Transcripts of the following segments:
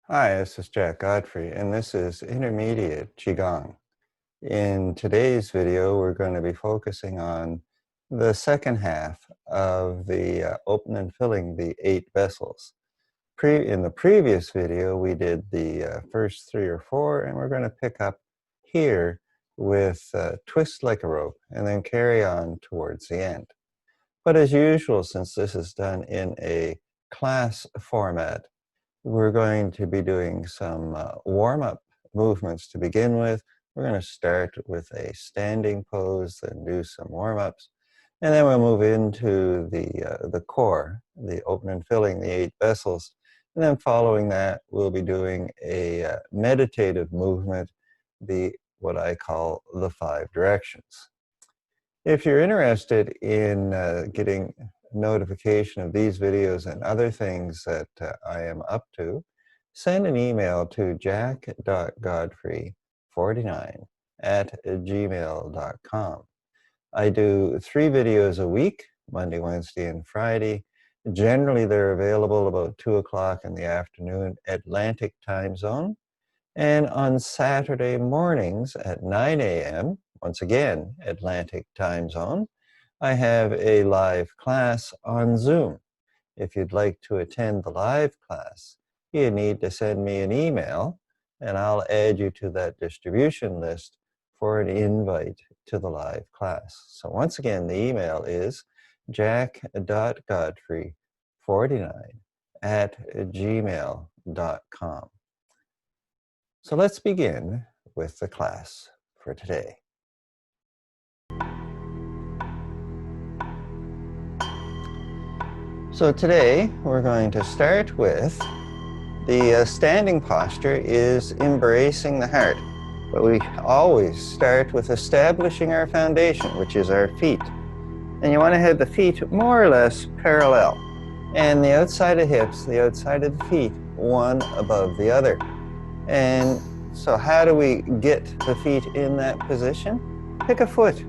Hi, this is Jack Godfrey, and this is Intermediate Qigong. In today's video, we're going to be focusing on the second half of the open and filling the 8 vessels. In the previous video, we did the first 3 or 4, and we're going to pick up here with twist like a rope and then carry on towards the end. But as usual, since this is done in a class format, we're going to be doing some warm-up movements to begin with. We're going to start with a standing pose, then do some warm-ups, and then we'll move into the core, the open and filling the 8 vessels. And then following that, we'll be doing a meditative movement, what I call the 5 directions. If you're interested in getting notification of these videos and other things that I am up to, send an email to jack.godfrey49@gmail.com. I do 3 videos a week, Monday, Wednesday, and Friday. Generally, they're available about 2 o'clock in the afternoon, Atlantic time zone. And on Saturday mornings at 9 a.m., once again, Atlantic time zone, I have a live class on Zoom. If you'd like to attend the live class, you need to send me an email, and I'll add you to that distribution list for an invite to the live class. So once again, the email is jack.godfrey49@gmail.com. So let's begin with the class for today. So today we're going to start with the standing posture is embracing the heart. But we always start with establishing our foundation, which is our feet. And you want to have the feet more or less parallel. And the outside of hips, the outside of the feet, one above the other. And so how do we get the feet in that position? Pick a foot.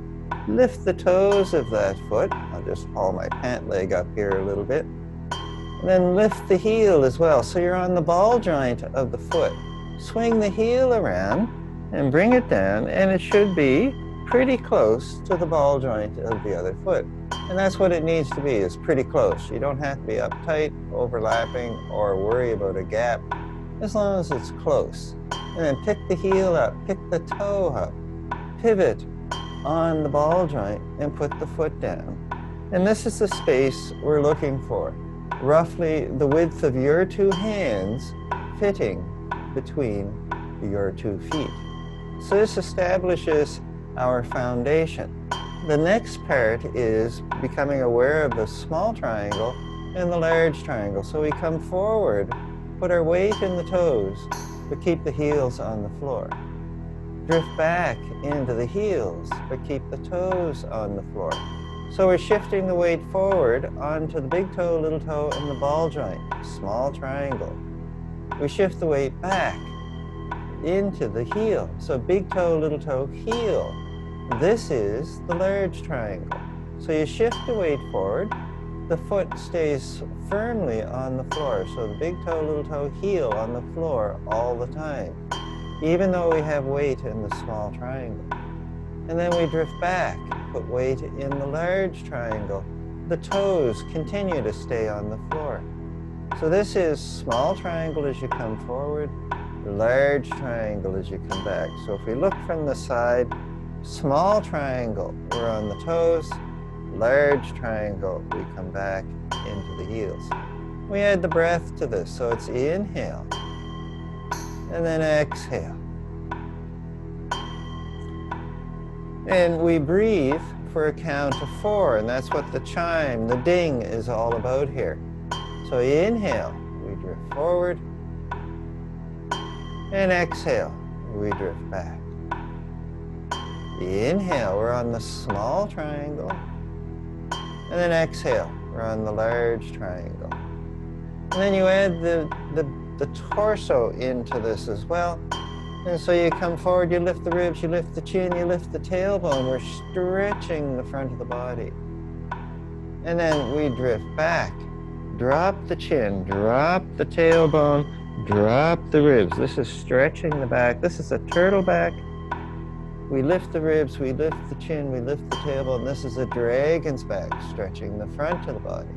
Lift the toes of that foot. I'll just haul my pant leg up here a little bit. And then lift the heel as well. So you're on the ball joint of the foot. Swing the heel around and bring it down, and it should be pretty close to the ball joint of the other foot. And that's what it needs to be, is pretty close. You don't have to be uptight, overlapping, or worry about a gap, as long as it's close. And then pick the heel up, pick the toe up, pivot on the ball joint, and put the foot down. And this is the space we're looking for. Roughly the width of your 2 hands fitting between your 2 feet. So this establishes our foundation. The next part is becoming aware of the small triangle and the large triangle. So we come forward, put our weight in the toes, but keep the heels on the floor. Drift back into the heels, but keep the toes on the floor. So we're shifting the weight forward onto the big toe, little toe, and the ball joint, small triangle. We shift the weight back into the heel. So big toe, little toe, heel. This is the large triangle. So you shift the weight forward, the foot stays firmly on the floor. So the big toe, little toe, heel on the floor all the time, even though we have weight in the small triangle. And then we drift back, put weight in the large triangle. The toes continue to stay on the floor. So this is small triangle as you come forward, large triangle as you come back. So if we look from the side, small triangle, we're on the toes, large triangle, we come back into the heels. We add the breath to this, so it's inhale, and then exhale. And we breathe for a count of 4, and that's what the chime, the ding, is all about here. So inhale, we drift forward, and exhale, we drift back. Inhale, we're on the small triangle, and then exhale, we're on the large triangle. And then you add the torso into this as well. And so you come forward, you lift the ribs, you lift the chin, you lift the tailbone. We're stretching the front of the body. And then we drift back. Drop the chin, drop the tailbone, Drop the ribs. This is stretching the back. This is a turtle back. We lift the ribs, we lift the chin, we lift the tailbone. This is a dragon's back, stretching the front of the body.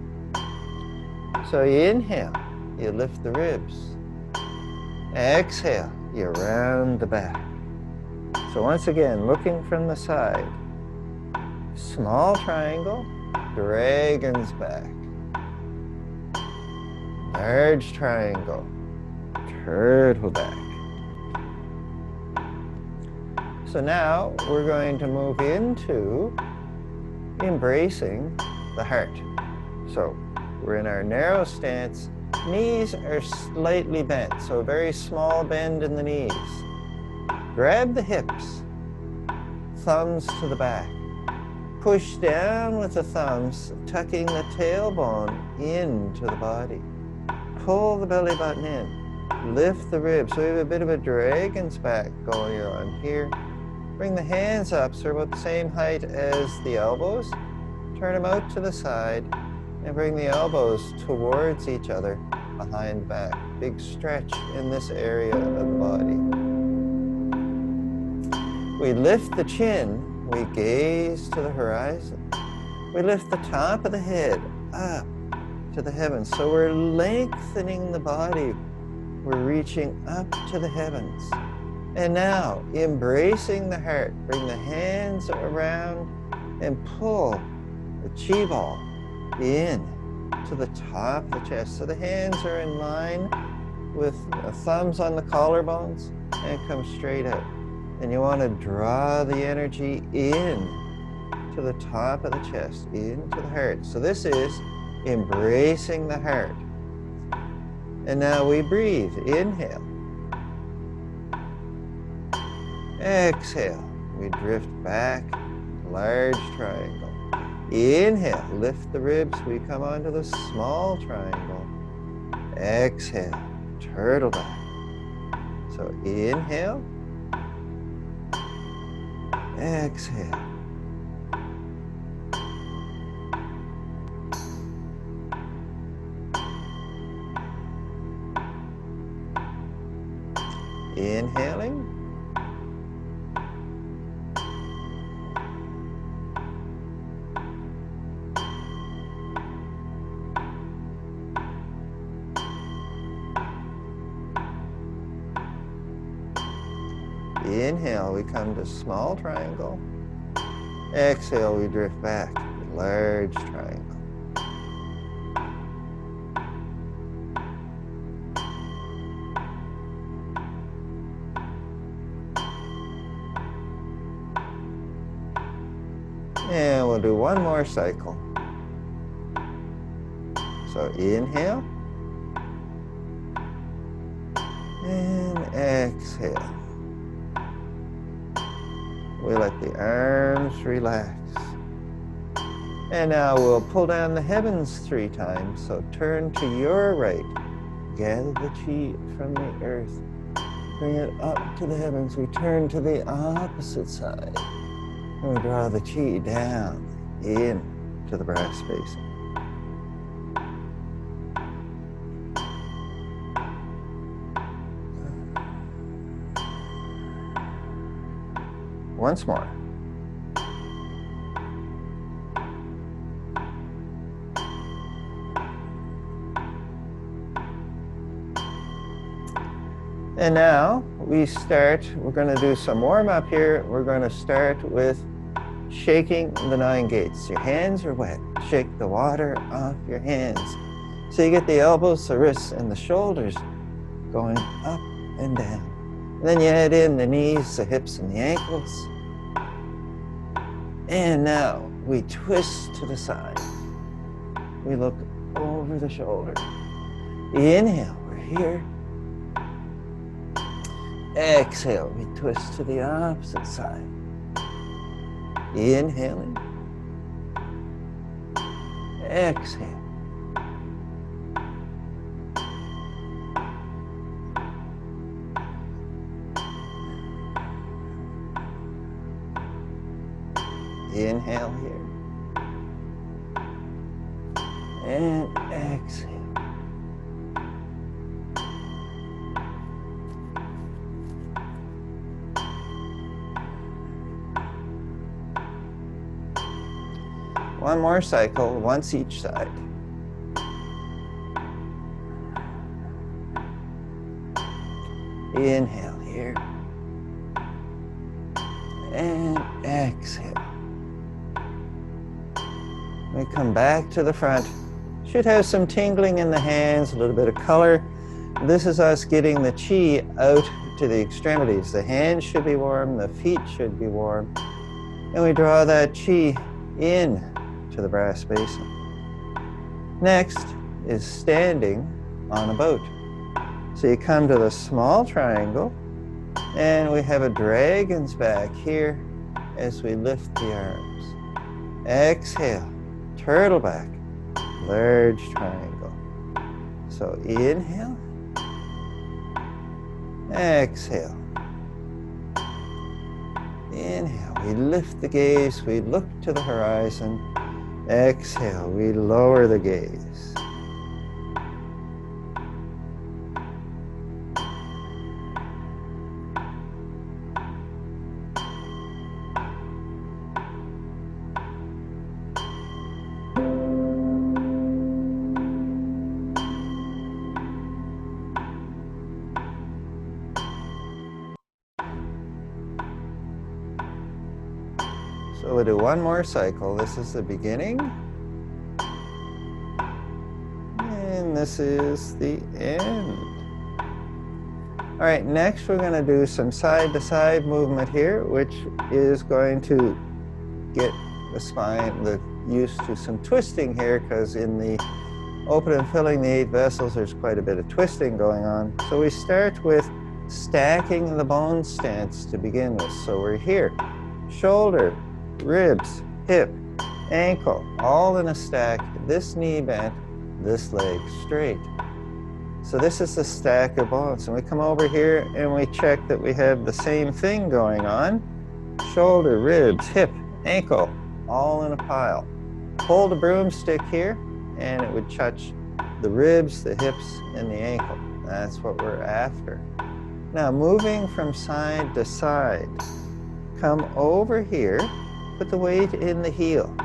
So you inhale, you lift the ribs. Exhale, you round the back. So once again, looking from the side, small triangle, dragon's back. Large triangle, turtle back. So now we're going to move into embracing the heart. So we're in our narrow stance. Knees are slightly bent, so a very small bend in the knees. Grab the hips, thumbs to the back. Push down with the thumbs, tucking the tailbone into the body. Pull the belly button in. Lift the ribs. So we have a bit of a dragon's back going on here. Bring the hands up so they're about the same height as the elbows. Turn them out to the side and bring the elbows towards each other behind the back. Big stretch in this area of the body. We lift the chin, we gaze to the horizon. We lift the top of the head up to the heavens. So we're lengthening the body. We're reaching up to the heavens. And now, embracing the heart, bring the hands around and pull the chi ball in to the top of the chest. So the hands are in line with the thumbs on the collarbones and come straight out. And you want to draw the energy in to the top of the chest, into the heart. So this is embracing the heart. And now we breathe. Inhale. Exhale. We drift back, large triangle. Inhale, lift the ribs. We come onto the small triangle. Exhale, turtle back. So inhale. Exhale. Inhaling. Inhale, we come to small triangle. Exhale, we drift back, large triangle. And we'll do one more cycle. So inhale. And exhale. We let the arms relax. And now we'll pull down the heavens 3 times. So turn to your right. Gather the chi from the earth. Bring it up to the heavens. We turn to the opposite side. And we draw the chi down in to the brass basin. Once more. And now we start, we're going to do some warm up here. We're going to start with shaking the 9 gates. Your hands are wet. Shake the water off your hands. So you get the elbows, the wrists, and the shoulders going up and down. And then you add in the knees, the hips, and the ankles. And now we twist to the side. We look over the shoulder. Inhale, we're here. Exhale, we twist to the opposite side. Inhaling. Exhale. Inhale here. And exhale. One more cycle, once each side. Inhale here. And exhale. We come back to the front. Should have some tingling in the hands, a little bit of color. This is us getting the chi out to the extremities. The hands should be warm, the feet should be warm. And we draw that chi in to the brass basin. Next is standing on a boat. So you come to the small triangle, and we have a dragon's back here as we lift the arms. Exhale, turtle back, large triangle. So inhale, exhale. Inhale, we lift the gaze, we look to the horizon. Exhale, we lower the gaze. So we'll do one more cycle. This is the beginning. And this is the end. All right, next we're going to do some side-to-side movement here, which is going to get the spine used to some twisting here, because in the open and filling the 8 vessels, there's quite a bit of twisting going on. So we start with stacking the bone stance to begin with. So we're here, shoulder, ribs, hip, ankle, all in a stack. This knee bent, this leg straight. So this is the stack of bones. And we come over here and we check that we have the same thing going on. Shoulder, ribs, hip, ankle, all in a pile. Hold a broomstick here and it would touch the ribs, the hips, and the ankle. That's what we're after. Now moving from side to side, come over here, put the weight in the heel.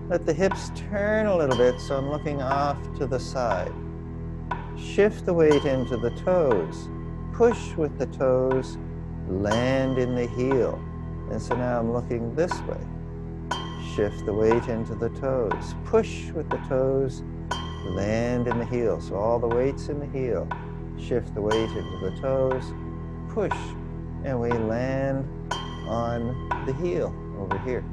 Let the hips turn a little bit so I'm looking off to the side. Shift the weight into the toes. Push with the toes, land in the heel. And so now I'm looking this way. Shift the weight into the toes. Push with the toes, land in the heel. So all the weight's in the heel. Shift the weight into the toes, push, and we land on the heel over here.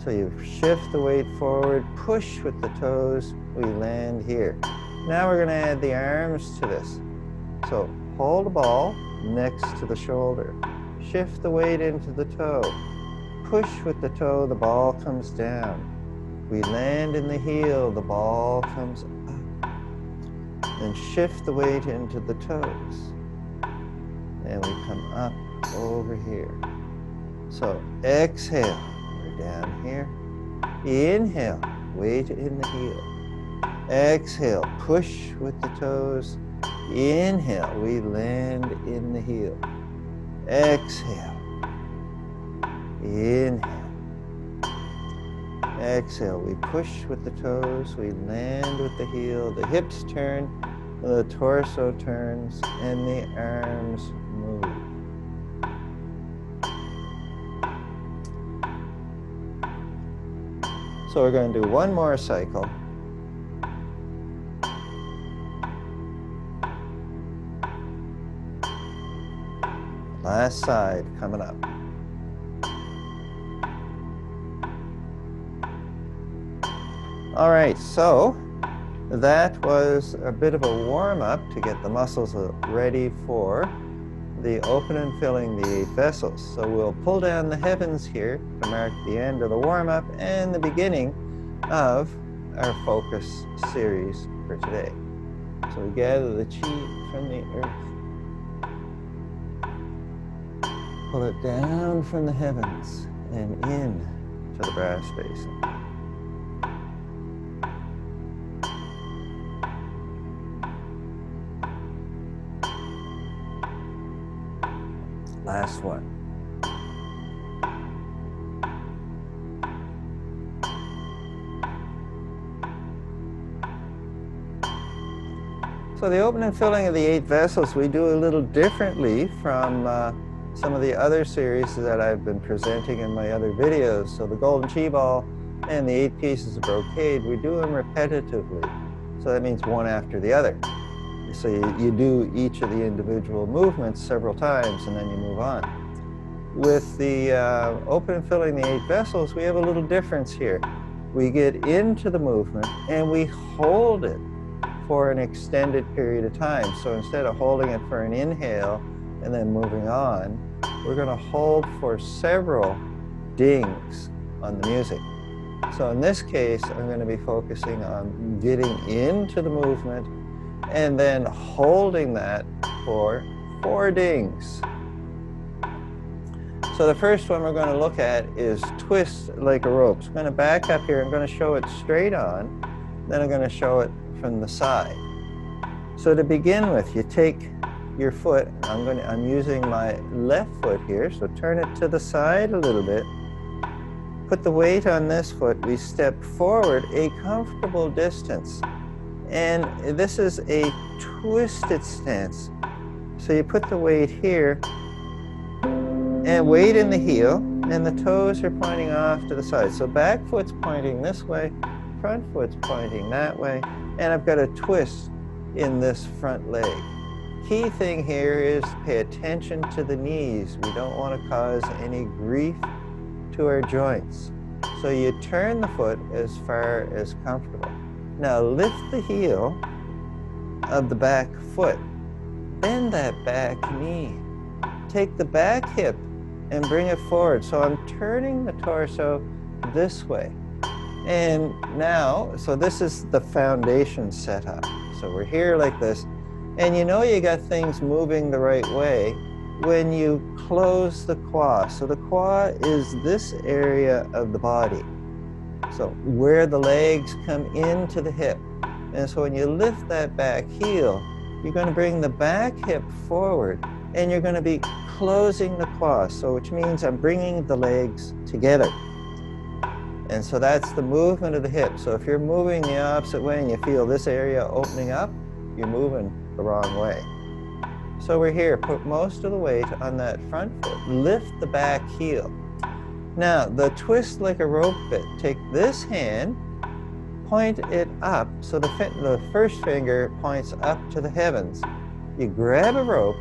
So you shift the weight forward, push with the toes, we land here. Now we're going to add the arms to this. So hold the ball next to the shoulder. Shift the weight into the toe. Push with the toe, the ball comes down. We land in the heel, the ball comes up. Then shift the weight into the toes. And we come up over here. So exhale, we're down here. Inhale, weight in the heel. Exhale, push with the toes. Inhale, we land in the heel. Exhale. Inhale. Exhale, we push with the toes, we land with the heel, the hips turn, the torso turns, and the arms move. So we're going to do one more cycle. Last side coming up. All right, so that was a bit of a warm-up to get the muscles ready for the open and filling the 8 vessels. So we'll pull down the heavens here to mark the end of the warm-up and the beginning of our focus series for today. So we gather the chi from the earth. Pull it down from the heavens and in to the brass basin. Last one. So the open and filling of the 8 vessels we do a little differently from some of the other series that I've been presenting in my other videos. So the golden chi ball and the 8 pieces of brocade, we do them repetitively. So that means one after the other. So you do each of the individual movements several times and then you move on. With the open and filling the 8 vessels, we have a little difference here. We get into the movement and we hold it for an extended period of time. So instead of holding it for an inhale and then moving on, we're going to hold for several dings on the music. So in this case, I'm going to be focusing on getting into the movement and then holding that for 4 dings. So the first one we're going to look at is twist like a rope. So I'm going to back up here. I'm going to show it straight on. Then I'm going to show it from the side. So to begin with, you take your foot. I'm using my left foot here. So turn it to the side a little bit. Put the weight on this foot. We step forward a comfortable distance. And this is a twisted stance. So you put the weight here and weight in the heel, and the toes are pointing off to the side. So back foot's pointing this way, front foot's pointing that way, and I've got a twist in this front leg. Key thing here is pay attention to the knees. We don't want to cause any grief to our joints. So you turn the foot as far as comfortable. Now lift the heel of the back foot. Bend that back knee. Take the back hip and bring it forward. So I'm turning the torso this way. And now, so this is the foundation setup. So we're here like this. And you know you got things moving the right way when you close the qua. So the qua is this area of the body. So where the legs come into the hip. And so when you lift that back heel, you're going to bring the back hip forward and you're going to be closing the qua. So which means I'm bringing the legs together. And so that's the movement of the hip. So if you're moving the opposite way and you feel this area opening up, you're moving the wrong way. So we're here, put most of the weight on that front foot, lift the back heel. Now the twist like a rope bit, take this hand, point it up, so the first finger points up to the heavens. You grab a rope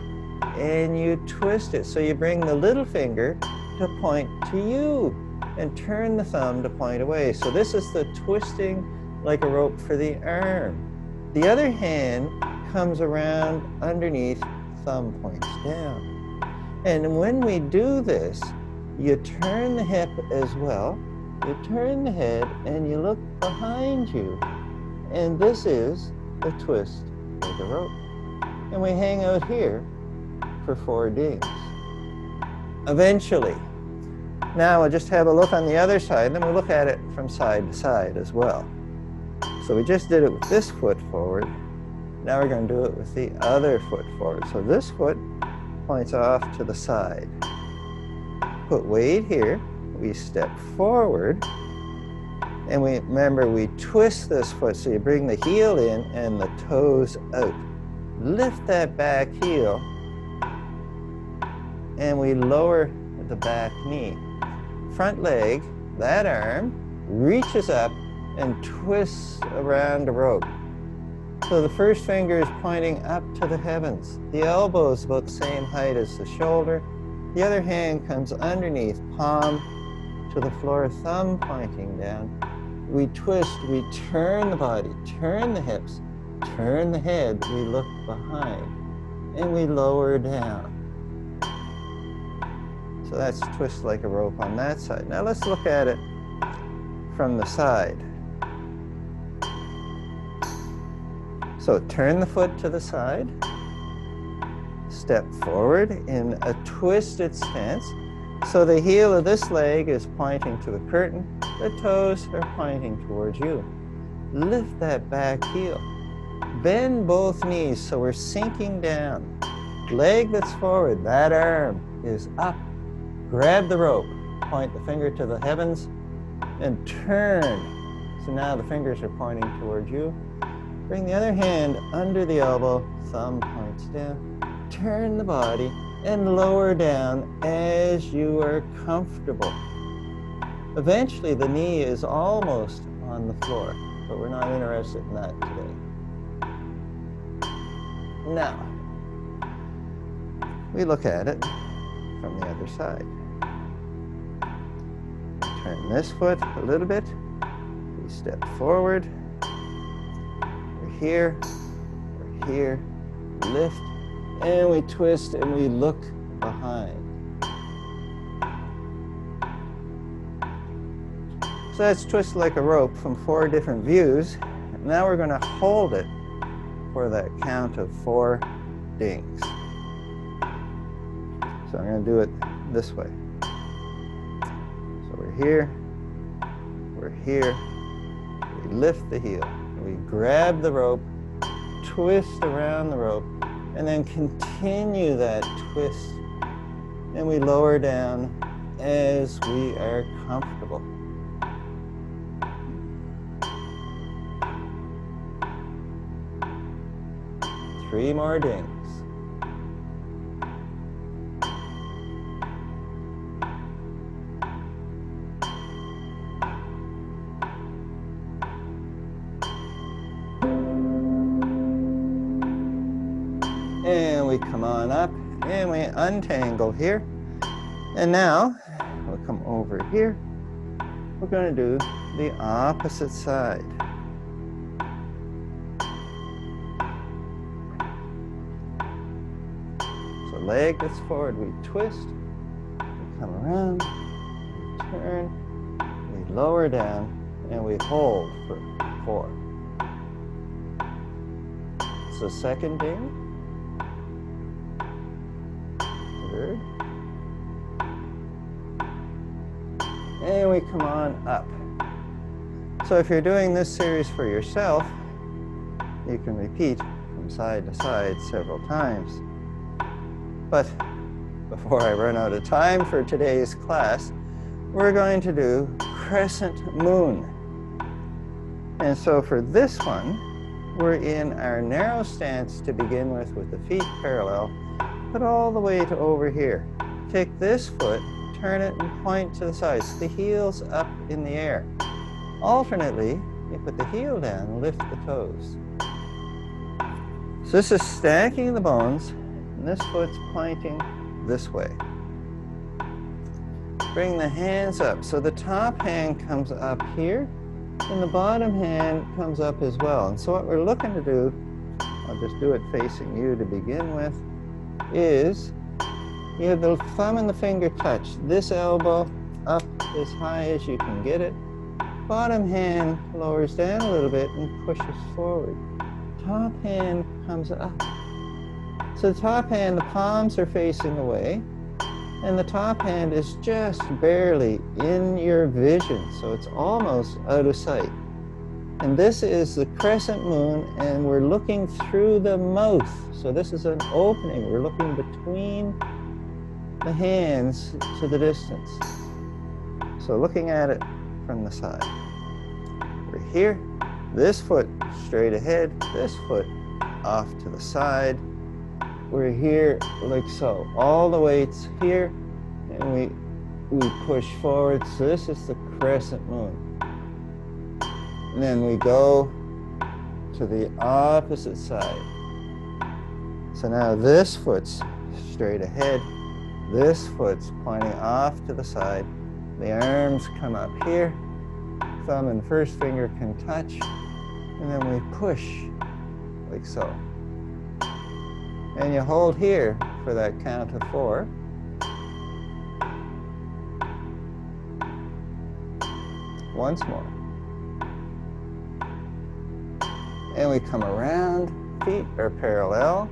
and you twist it. So you bring the little finger to point to you and turn the thumb to point away. So this is the twisting like a rope for the arm. The other hand comes around underneath, thumb points down. And when we do this, you turn the hip as well, you turn the head and you look behind you. And this is the twist like a rope. And we hang out here for 4 dings. Eventually. Now we'll just have a look on the other side, then we'll look at it from side to side as well. So we just did it with this foot forward. Now we're going to do it with the other foot forward. So this foot points off to the side. Put weight here. We step forward. And remember, we twist this foot. So you bring the heel in and the toes out. Lift that back heel. And we lower the back knee. Front leg, that arm, reaches up and twists around the rope. So the first finger is pointing up to the heavens. The elbow is about the same height as the shoulder. The other hand comes underneath, palm to the floor, thumb pointing down. We twist, we turn the body, turn the hips, turn the head, we look behind, and we lower down. So that's twist like a rope on that side. Now let's look at it from the side. So turn the foot to the side, step forward in a twisted stance. So the heel of this leg is pointing to the curtain, the toes are pointing towards you. Lift that back heel. Bend both knees so we're sinking down. Leg that's forward, that arm is up. Grab the rope, point the finger to the heavens, and turn. So now the fingers are pointing towards you. Bring the other hand under the elbow, thumb points down. Turn the body and lower down as you are comfortable. Eventually, the knee is almost on the floor, but we're not interested in that today. Now, we look at it from the other side. Turn this foot a little bit. We step forward. We're here, lift, and we twist and we look behind. So that's twist like a rope from 4 different views. Now we're going to hold it for that count of 4 dings. So I'm going to do it this way. So we're here, we lift the heel, we grab the rope, twist around the rope, and then continue that twist, and we lower down as we are comfortable. Three more dings. And we come on up and we untangle here. And now we'll come over here. We're going to do the opposite side. So leg that's forward, we twist, we come around, we turn, we lower down, and we hold for 4. So second ding. Third. And we come on up. So if you're doing this series for yourself, you can repeat from side to side several times. But before I run out of time for today's class, we're going to do Crescent Moon. And so for this one, we're in our narrow stance to begin with the feet parallel, but all the way to over here. Take this foot, turn it and point to the sides. The heel's up in the air. Alternately, you put the heel down and lift the toes. So this is stacking the bones, and this foot's pointing this way. Bring the hands up. So the top hand comes up here, and the bottom hand comes up as well. And so what we're looking to do, I'll just do it facing you to begin with, is you have the thumb and the finger touch. This elbow up as high as you can get it. Bottom hand lowers down a little bit and pushes forward. Top hand comes up. So the top hand, the palms are facing away, and the top hand is just barely in your vision, so it's almost out of sight. And this is the Crescent Moon, and we're looking through the mouth. So this is an opening. We're looking between the hands to the distance. So looking at it from the side. We're here, this foot straight ahead, this foot off to the side. We're here like so. All the weight's here, and we push forward. So this is the Crescent Moon. And then we go to the opposite side. So now this foot's straight ahead. This foot's pointing off to the side. The arms come up here. Thumb and first finger can touch. And then we push like so. And you hold here for that count of 4. Once more. And we come around, feet are parallel,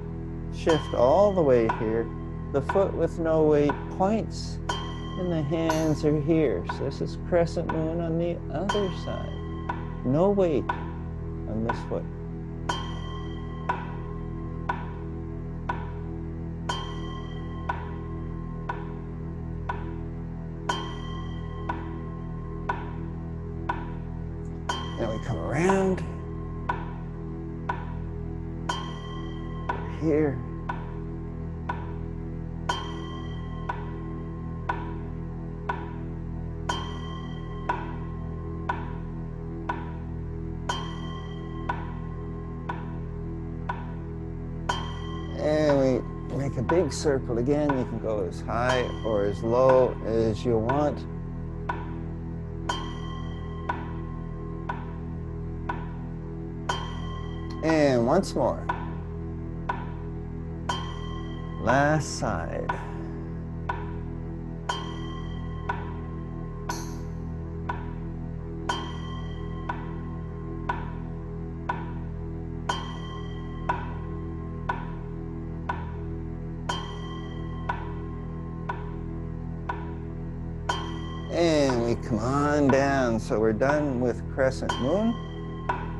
shift all the way here. The foot with no weight points, and the hands are here. So this is Crescent Moon on the other side. No weight on this foot. And we come around. here. And we make a big circle again. You can go as high or as low as you want. And once more. Last side. And we come on down. So we're done with Crescent Moon.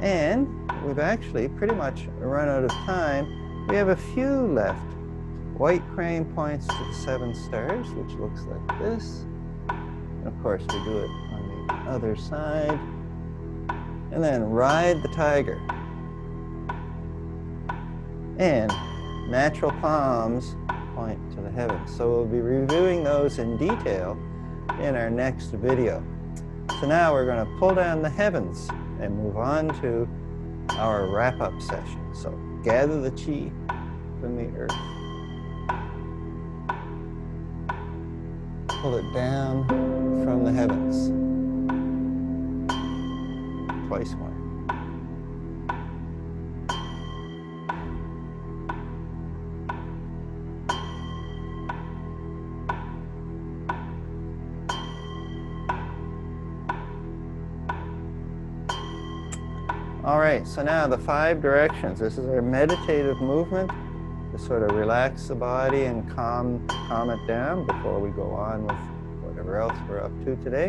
And we've actually pretty much run out of time. We have a few left. White crane points to the 7 stars, which looks like this. And of course, we do it on the other side. And then ride the tiger. And natural palms point to the heavens. So we'll be reviewing those in detail in our next video. So now we're going to pull down the heavens and move on to our wrap-up session. So gather the chi from the earth. Pull it down from the heavens. Twice more. All right, so now the 5 directions. This is our meditative movement to sort of relax the body and calm it down before we go on with whatever else we're up to today.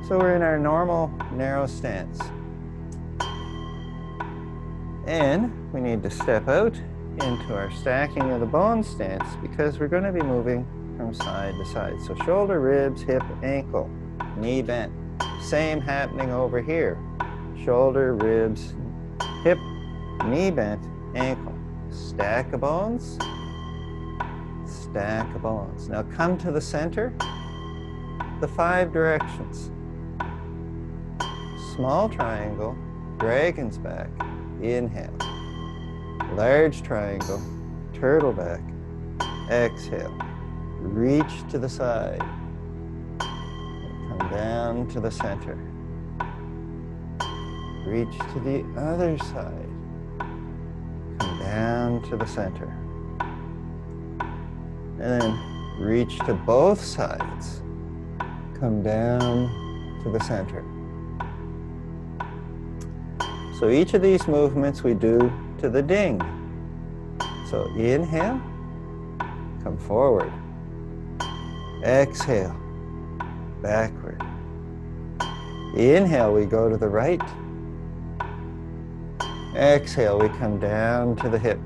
So we're in our normal narrow stance. And we need to step out into our stacking of the bone stance because we're going to be moving from side to side. So shoulder, ribs, hip, ankle, knee bent. Same happening over here. Shoulder, ribs, hip, knee bent, ankle. Stack of bones, stack of bones. Now come to the center, the 5 directions. Small triangle, dragon's back, inhale. Large triangle, turtle back, exhale. Reach to the side, come down to the center. Reach to the other side. Come down to the center. And then reach to both sides. Come down to the center. So each of these movements we do to the ding. So inhale, come forward. Exhale, backward. Inhale, we go to the right. Exhale, we come down to the hip.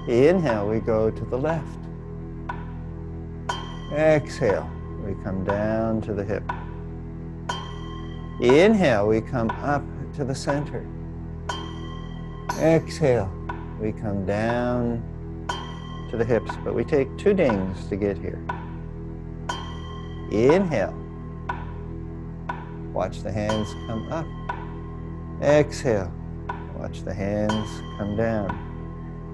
Inhale, we go to the left. Exhale, we come down to the hip. Inhale, we come up to the center. Exhale, we come down to the hips, but we take 2 dings to get here. Inhale. Watch the hands come up. Exhale. Watch the hands come down.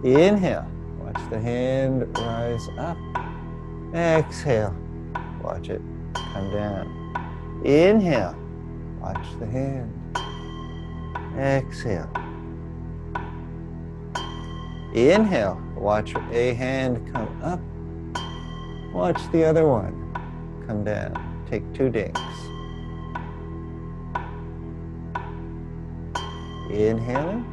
Inhale. Watch the hand rise up. Exhale. Watch it come down. Inhale. Watch the hand. Exhale. Inhale. Watch a hand come up. Watch the other one come down. Take 2 dings. Inhaling.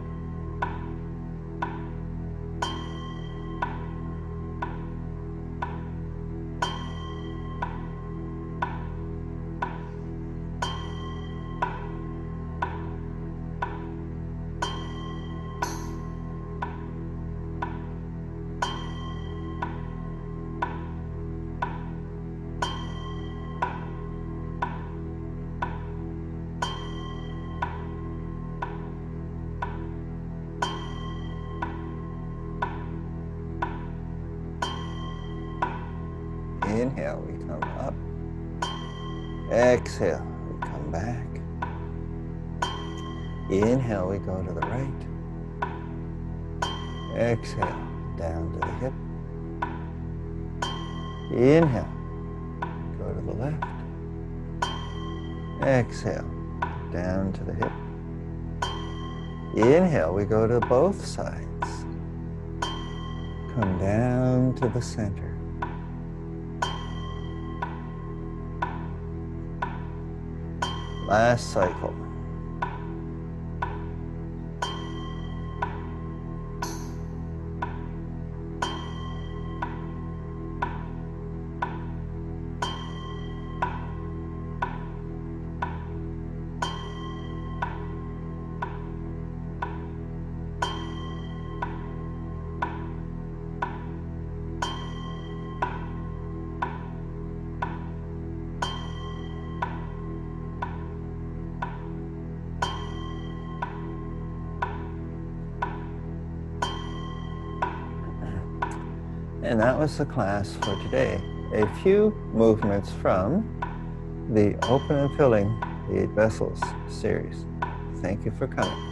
Inhale, we come up. Exhale, we come back. Inhale, we go to the right. Exhale, down to the hip. Inhale, go to the left. Exhale, down to the hip. Inhale, we go to both sides. Come down to the center. Last cycle. And that was the class for today. A few movements from the Open and Filling the 8 Vessels series. Thank you for coming.